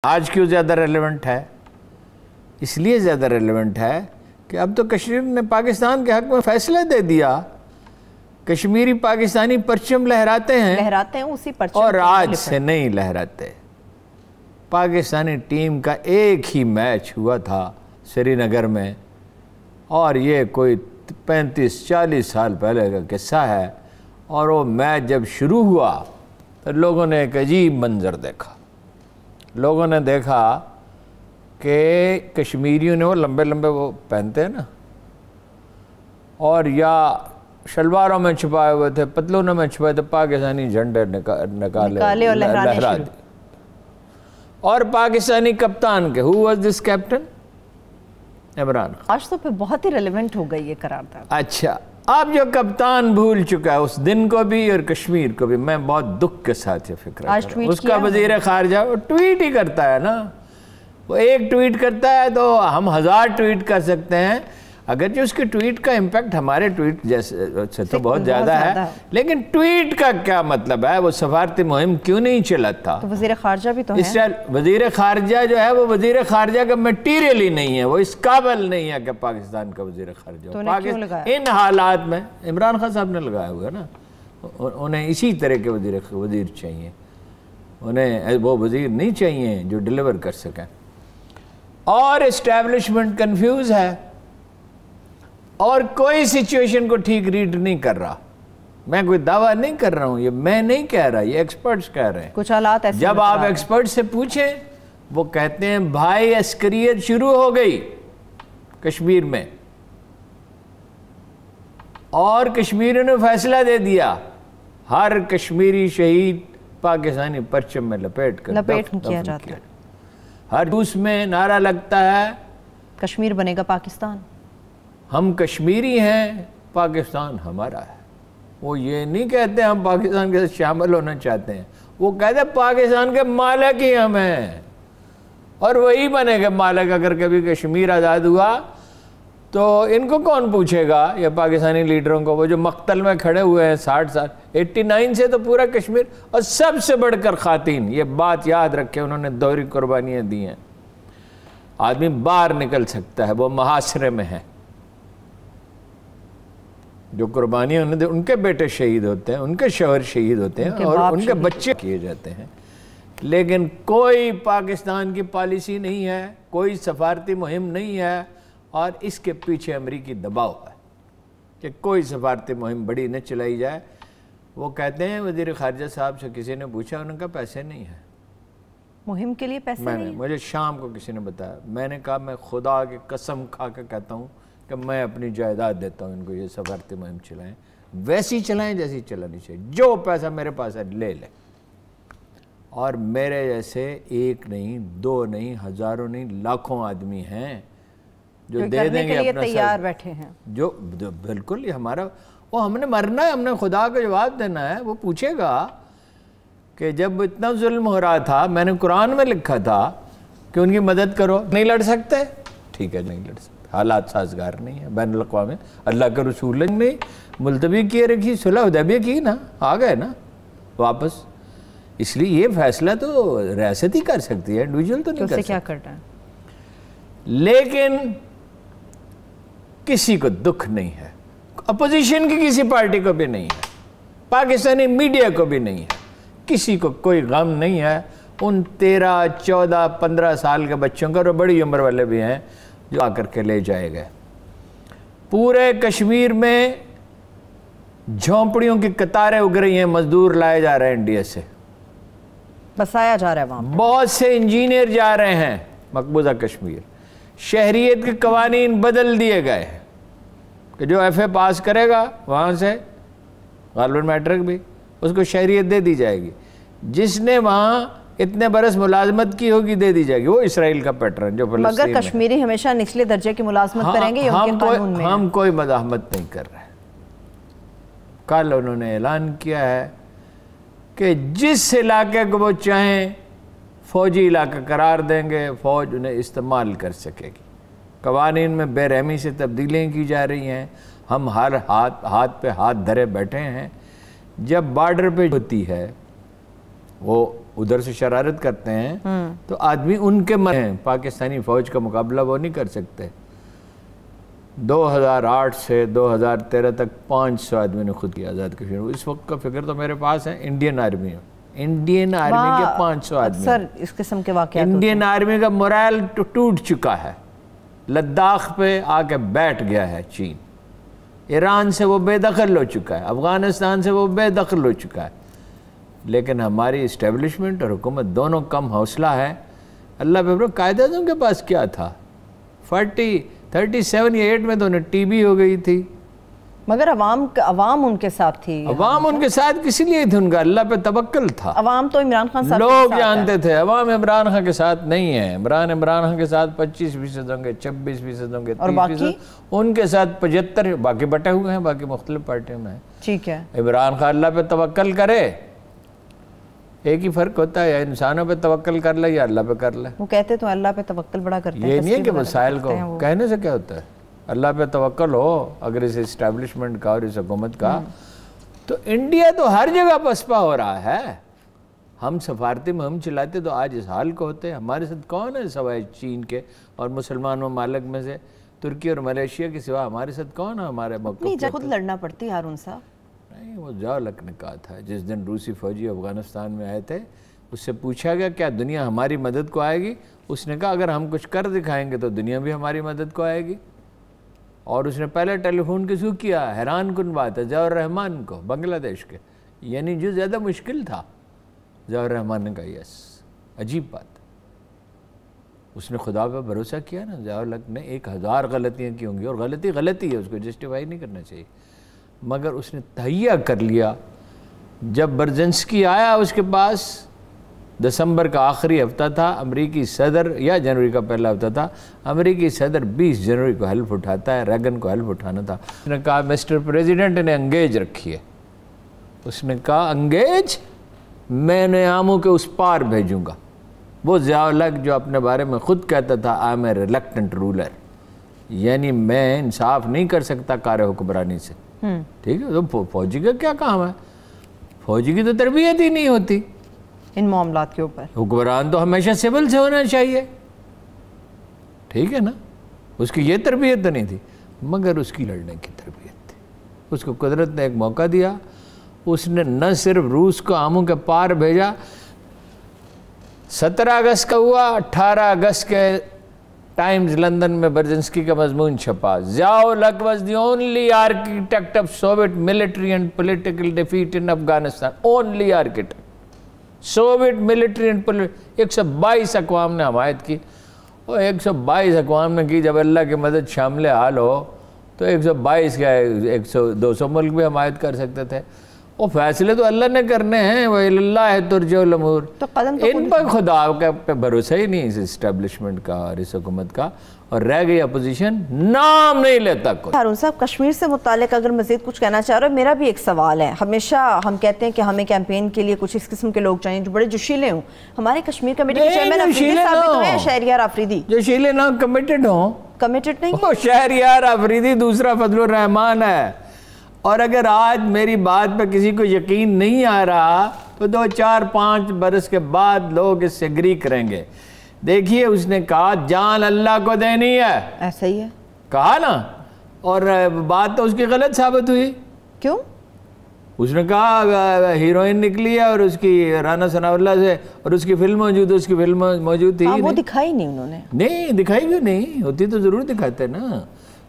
آج کیوں زیادہ ریلیونٹ ہے؟ اس لیے زیادہ ریلیونٹ ہے کہ اب تو کشمیر نے پاکستان کے حق میں فیصلہ دے دیا. کشمیری پاکستانی پرچم لہراتے ہیں اسی پرچم اور آج سے نہیں لہراتے. پاکستانی ٹیم کا ایک ہی میچ ہوا تھا سری نگر میں، اور یہ کوئی 35-40 سال پہلے کا قصہ ہے. اور وہ میچ جب شروع ہوا تو لوگوں نے ایک عجیب منظر دیکھا. لوگوں نے دیکھا کہ کشمیریوں نے وہ لمبے لمبے وہ پہنتے ہیں نا، اور یا شلواروں میں چھپائے ہوئے تھے، پتلونوں میں چھپائے تھے، پاکستانی جھنڈے نکالے اور لہرا دی. اور پاکستانی کپتان کے who was this captain؟ Imran Khan. آج تو پہ بہت ہی ریلیونٹ ہو گئی یہ قرارداد. اچھا، اب جو کپتان بھول چکا ہے اس دن کو بھی اور کشمیر کو بھی، میں بہت دکھ کے ساتھ یہ فکر کرتا ہوں. اس کا وزیر خارجہ وہ ٹویٹ ہی کرتا ہے نا، وہ ایک ٹویٹ کرتا ہے تو ہم 1000 ٹویٹ کر سکتے ہیں. اگرچہ اس کے ٹویٹ کا امپیکٹ ہمارے ٹویٹ جیسے تو بہت زیادہ ہے، لیکن ٹویٹ کا کیا مطلب ہے؟ وہ سفارتی مہم کیوں نہیں چلاتا؟ تو وزیر خارجہ بھی تو ہے. وزیر خارجہ جو ہے وہ وزیر خارجہ کا میٹیریل ہی نہیں ہے، وہ اس قابل نہیں ہے کہ پاکستان کا وزیر خارجہ ہو. ان حالات میں عمران خان صاحب نے لگایا ہوا ہے نا، انہیں اسی طرح کے وزیر چاہیے. انہیں وہ وزیر نہیں چاہیے جو ڈیلیور کر سکیں. اور اسٹیبلشمنٹ کنفیوز ہے اور کوئی سچویشن کو ٹھیک ریڈ نہیں کر رہا. میں کوئی دعویٰ نہیں کر رہا ہوں، یہ میں نہیں کہہ رہا، یہ ایکسپرٹس کہہ رہے ہیں. کچھ حالات ایسے جب آپ ایکسپرٹ سے پوچھیں وہ کہتے ہیں بھائی عسکریت شروع ہو گئی کشمیر میں، اور کشمیریوں نے فیصلہ دے دیا ہر کشمیری شہید پاکستانی پرچم میں لپیٹ کیا جاتا ہے. ہر جوس میں نعرہ لگتا ہے کشمیر بنے گا پاکستان، ہم کشمیری ہیں، پاکستان ہمارا ہے. وہ یہ نہیں کہتے ہم پاکستان کے ساتھ شامل ہونا چاہتے ہیں، وہ کہتے ہیں پاکستان کے مالک ہی ہم ہیں، اور وہی بنے گا مالک. اگر کبھی کشمیر آزاد ہوا تو ان کو کون پوچھے گا؟ یا پاکستانی لیڈروں کو، وہ جو مقتل میں کھڑے ہوئے ہیں 60 سال، 89 سے تو پورا کشمیر، اور سب سے بڑھ کر خواتین. یہ بات یاد رکھے، انہوں نے دوہری قربانیاں دی ہیں. آدمی باہر نکل سکتا ہے، وہ محاصرے میں ہے. جو قربانیاں انہوں نے، ان کے بیٹے شہید ہوتے ہیں، ان کے شوہر شہید ہوتے ہیں، اور ان کے بچے کیے جاتے ہیں. لیکن کوئی پاکستان کی پالیسی نہیں ہے، کوئی سفارتی مہم نہیں ہے، اور اس کے پیچھے امریکی دباؤ ہے کہ کوئی سفارتی مہم بڑی نہ چلائی جائے. وہ کہتے ہیں وزیر خارجہ صاحب سے کسی نے پوچھا، انہوں نے کہا پیسے نہیں ہیں مہم کے لیے. پیسے نہیں ہیں. مجھے شام کو کسی نے بتایا، میں نے کہا میں خدا کی قسم کھا کے کہتا ہوں کہ میں اپنی جائیداد دیتا ہوں ان کو، یہ سفارتی مہم چلائیں، ویسی چلائیں جیسی چلانی چاہیے. جو پیسہ میرے پاس ہے لے لیں. اور میرے جیسے ایک نہیں، دو نہیں، ہزاروں نہیں، لاکھوں آدمی ہیں جو دے دیں گے اپنا تیار بیٹھے ہیں. جو بالکل، یہ ہمارا، وہ ہم نے مرنا ہے، ہم نے خدا کا جواب دینا ہے. وہ پوچھے گا کہ جب اتنا ظلم ہو رہا تھا، میں نے قرآن میں لکھا تھا کہ ان کی مدد کرو. نہیں لڑ سکتے، ٹھیک ہے نہیں لڑ سکتے، حالات سازگار نہیں ہے. بین الاقوامی اللہ کے رسول نے ملتوی کیے رکھی، صلح حدیبیہ کی نا، آ گئے نا واپس. اس لیے یہ فیصلہ تو ریاست ہی کر سکتی ہے، انڈیویجول تو نہیں کر سکتی. کیا کرنا ہے؟ لیکن کسی کو دکھ نہیں ہے، اپوزیشن کی کسی پارٹی کو بھی نہیں ہے، پاکستانی میڈیا کو بھی نہیں ہے، کسی کو کوئی غم نہیں ہے ان 13, 14, 15 سال کے بچوں کا، اور بڑی عمر والے بھی ہیں جو آ کر کے لے جائے گئے. پورے کشمیر میں جھونپڑیوں کی قطاریں اگ رہی ہیں، مزدور لائے جا رہے ہیں انڈیا سے، بسایا جا رہا ہے وہاں. بہت سے انجینئر جا رہے ہیں مقبوضہ کشمیر. شہریت کے قوانین بدل دیے گئے ہیں کہ جو ایف اے پاس کرے گا وہاں سے، غالباً میٹرک بھی، اس کو شہریت دے دی جائے گی. جس نے وہاں اتنے برس ملازمت کی ہوگی دے دی جائے گی. وہ اسرائیل کا پیٹرن جو فلسطین مگر کشمیری ہمیشہ نچلے درجے کی ملازمت کریں گے، یہ ان کے قانون میں ہے. ہم کوئی مزاحمت نہیں کر رہے. کل انہوں نے اعلان کیا ہے کہ جس علاقے کو وہ چاہیں فوجی علاقہ قرار دیں گے، فوج انہیں استعمال کر سکے گی. قوانین میں بے رحمی سے تبدیلیاں کی جا رہی ہیں. ہم ہر ہاتھ پہ ہاتھ دھرے بیٹھے ہیں. جب بارڈر پہ ہوتی ہے وہ ادھر سے شرارت کرتے ہیں تو آدمی ان کے من ہیں، پاکستانی فوج کا مقابلہ وہ نہیں کر سکتے۔ 2008 سے 2013 تک 500 آدمی نے خود کی آزاد کشمیر۔ اس وقت کا فگر تو میرے پاس ہے، انڈین آرمی کے 500 آدمی، سر اس قسم کے واقعات انڈین آرمی کا morale ٹوٹ چکا ہے، لداخ پہ آ کے بیٹھ گیا ہے چین، ایران سے وہ بے دخل ہو چکا ہے، افغانستان سے وہ بے دخل ہو چکا ہے، لیکن ہماری اسٹیبلشمنٹ اور حکومت دونوں کم حوصلہ ہے۔ اللہ پہ قائد اعظم کے پاس کیا تھا؟ 37 یا 8 میں تو انہیں ٹی بی ہو گئی تھی، مگر عوام ان کے ساتھ تھی۔ عوام ان کے ساتھ کسی لیے تھی؟ ان کا اللہ پہ توکل تھا۔ عوام تو عمران خان صاحب لوگ جانتے تھے عوام عمران خان کے ساتھ نہیں ہے، عمران خان کے ساتھ 25% ہوں گے، 26% ہوں گے، 30%، ان کے ساتھ 75، باقی بٹے ہوئے ہیں، باقی مختلف پارٹیوں میں ہیں۔ ٹھیک ہے، عمران خان اللہ پہ توکل کرے، ایک ہی فرق ہوتا ہے، یا انسانوں پہ توکل کر لے یا اللہ پہ کر لے۔ وہ کہتے تو اللہ پہ توکل بڑا کرتے ہیں، یہ نہیں ہے کہ مسائل کو کہنے سے کیا ہوتا ہے، اللہ پہ توکل ہو اگر اس اسٹیبلشمنٹ کا اور اس حکومت کا، تو انڈیا تو ہر جگہ پسپا ہو رہا ہے۔ ہم سفارتی مہم چلاتے تو آج اس حال کو ہوتے۔ ہمارے ساتھ کون ہے سوائے چین کے اور مسلمان ممالک میں سے؟ ترکی اور ملیشیا کے سوا ہمارے ساتھ کون ہے ہمارے موقع؟ نہیں، خود لڑنا پڑتی ہارون صاحب۔ نہیں، وہ ضیاء-ال-حق نے کہا تھا جس دن روسی فوجی افغانستان میں آئے تھے، اس سے پوچھا گیا کیا دنیا ہماری مدد کو آئے گی؟ اس نے کہا اگر ہم کچھ کر دکھائیں گے تو دنیا بھی ہماری مدد کو آئے گی۔ اور اس نے پہلے ٹیلی فون کے تھرو کیا، حیران کن بات ہے، ضیاء الرحمن کو، بنگلہ دیش کے، یعنی جو زیادہ مشکل تھا، ضیاء الرحمن نے کہا یس، عجیب بات۔ اس نے خدا پہ بھروسہ کیا نا، ضیاء الحق نے 1000 غلطیاں کی ہوں گی، اور غلطی ہے، اس کو جسٹیفائی نہیں کرنا چاہیے، مگر اس نے تہیہ کر لیا۔ جب برزنسکی آیا اس کے پاس، دسمبر کا آخری ہفتہ تھا، امریکی صدر یا جنوری کا پہلا ہفتہ تھا، امریکی صدر 20 جنوری کو حلف اٹھاتا ہے، ریگن کو حلف اٹھانا تھا۔ اس نے کہا مسٹر پریزیڈنٹ نے انگیج رکھی ہے، اس نے کہا انگیج میں نیاموں کے اس پار بھیجوں گا۔ وہ ضیاء الحق جو اپنے بارے میں خود کہتا تھا I am a reluctant ruler, یعنی میں انصاف نہیں کر سکتا کار حکمرانی سے، ٹھیک ہے؟ تو فوجی کا کیا کام ہے؟ فوجی کی تو تربیت ہی نہیں ہوتی ان معاملات کے اوپر۔ حکمران تو ہمیشہ سول سے ہونا چاہیے، ٹھیک ہے نا؟ اس کی یہ تربیت تو نہیں تھی، مگر اس کی لڑنے کی تربیت تھی۔ اس کو قدرت نے ایک موقع دیا، اس نے نہ صرف روس کو آموں کے پار بھیجا، 17 اگست کا ہوا، 18 اگست کے ٹائمز لندن میں برزنسکی کا مضمون چھپا، ضیاء الحق was the only architect of Soviet military and political defeat in Afghanistan, only architect. Soviet military and 122 اقوام نے حمایت کی، اور 122 اقوام نے کی۔ جب اللہ کی مدد شامل حال ہو تو 122 کیا ہے، 200 ملک بھی حمایت کر سکتے تھے۔ وہ فیصلے تو اللہ نے کرنے ہیں، وَإِلَى اللَّهِ تُرْجَعُ الْأُمُورُ۔ ان پر خدا پہ بھروسہ ہی نہیں اس اسٹیبلشمنٹ کا اور اس حکومت کا، اور رہ گئی اپوزیشن، نام نہیں لیتا کوئی۔ ہارون صاحب، کشمیر سے متعلق اگر مزید کچھ کہنا چاہ رہے ہو، میرا بھی ایک سوال ہے۔ ہمیشہ ہم کہتے ہیں کہ ہمیں کیمپین کے لیے کچھ اس قسم کے لوگ چاہیے جو بڑے جوشیلے ہوں۔ ہمارے کشمیر کمیٹی کے چیئرمین افریدی صاحب بھی تو ہیں، شہریار افریدی، جوشیلے نہ کمیٹڈ ہوں، کمیٹڈ نہیں۔ وہ شہریار افریدی دوسرا فضل الرحمان ہے۔ اور اگر آج میری بات پہ کسی کو یقین نہیں آ رہا تو 2 4 5 برس کے بعد لوگ اس سے اگری کریں گے۔ دیکھیے اس نے کہا جان اللہ کو دینی ہے، ایسا ہی ہے کہا نا، اور بات تو اس کی غلط ثابت ہوئی۔ کیوں؟ اس نے کہا ہیروئن نکلی ہے اور اس کی رانا ثناء اللہ سے، اور اس کی فلم موجود ہے، اس کی فلم موجود تھی، وہ دکھائی نہیں انہوں نے۔ نہیں دکھائی کیوں نہیں ہوتی؟ تو ضرور دکھاتے نا۔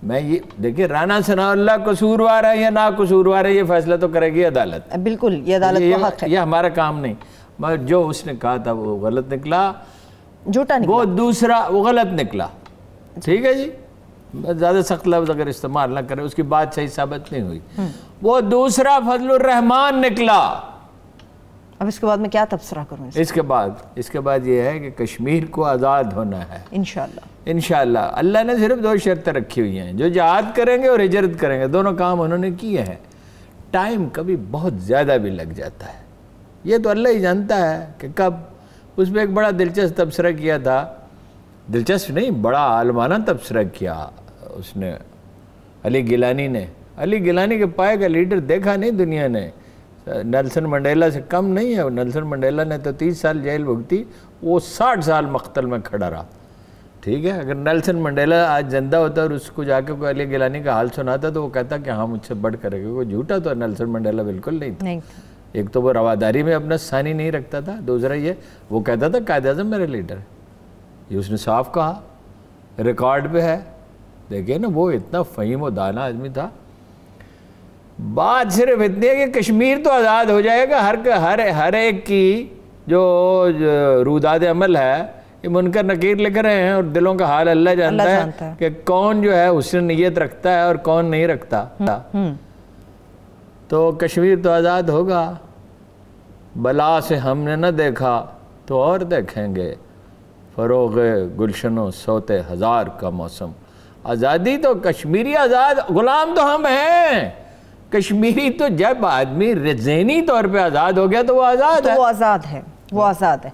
میں یہ دیکھیں، رانا ثناء اللہ قصوروار ہے یا نا قصوروار ہے، یہ فیصلہ تو کرے گی عدالت۔ بالکل، یہ عدالت کا حق ہے، یہ ہمارا کام نہیں۔ مگر جو اس نے کہا تھا وہ غلط نکلا، جھوٹا نکلا، وہ دوسرا وہ غلط نکلا، ٹھیک ہے جی؟ زیادہ سخت لفظ اگر استعمال نہ کرے، اس کی بات صحیح ثابت نہیں ہوئی۔ وہ دوسرا فضل الرحمان نکلا۔ اب اس کے بعد میں کیا تبصرہ کروں؟ اس کے بعد یہ ہے کہ کشمیر کو آزاد ہونا ہے انشاءاللہ۔ انشاءاللہ۔ اللہ نے صرف 2 شرطیں رکھی ہوئی ہیں، جو جہاد کریں گے اور ہجرت کریں گے، دونوں کام انہوں نے کیے ہیں۔ ٹائم کبھی بہت زیادہ بھی لگ جاتا ہے، یہ تو اللہ ہی جانتا ہے کہ کب۔ اس میں ایک بڑا دلچسپ تبصرہ کیا تھا، دلچسپ نہیں، بڑا عالمانہ تبصرہ کیا اس نے، علی گیلانی نے۔ علی گیلانی کے پائے کا لیڈر دیکھا نہیں دنیا نے، نیلسن منڈیلا سے کم نہیں ہے. نیلسن منڈیلا نے تو 30 سال جیل بھگتی, وہ 60 سال مقتل میں کھڑا رہا. ٹھیک ہے, اگر نیلسن منڈیلا آج زندہ ہوتا اور اس کو جا کے کوئی علی گیلانی کا حال سناتا تو وہ کہتا کہ ہاں مجھ سے بڑھ کر ہے, وہ جھوٹا تو نیلسن منڈیلا بالکل نہیں تھا. ایک تو وہ رواداری میں اپنا ثانی نہیں رکھتا تھا, دوسرا یہ وہ کہتا تھا قائد اعظم میرے لیڈر ہے, یہ اس نے صاف کہا, ریکارڈ پہ ہے. دیکھیں نا وہ اتنا فہیم و دانا آدمی تھا. بات صرف اتنی ہے کہ کشمیر تو آزاد ہو جائے گا, ہر ایک کی جو روداد عمل ہے یہ منکر نکیر لکھ رہے ہیں, اور دلوں کا حال اللہ جانتا ہے کہ کون جو ہے حسن نیت رکھتا ہے اور کون نہیں رکھتا. تو کشمیر تو آزاد ہوگا. بلا سے ہم نے نہ دیکھا تو اور دیکھیں گے, فروغ گلشن و صوت ہزار کا موسم. آزادی تو کشمیری آزاد, غلام تو ہم ہیں. کشمیری تو جب آدمی ذہنی طور پہ آزاد ہو گیا تو وہ آزاد ہے. وہ آزاد ہے.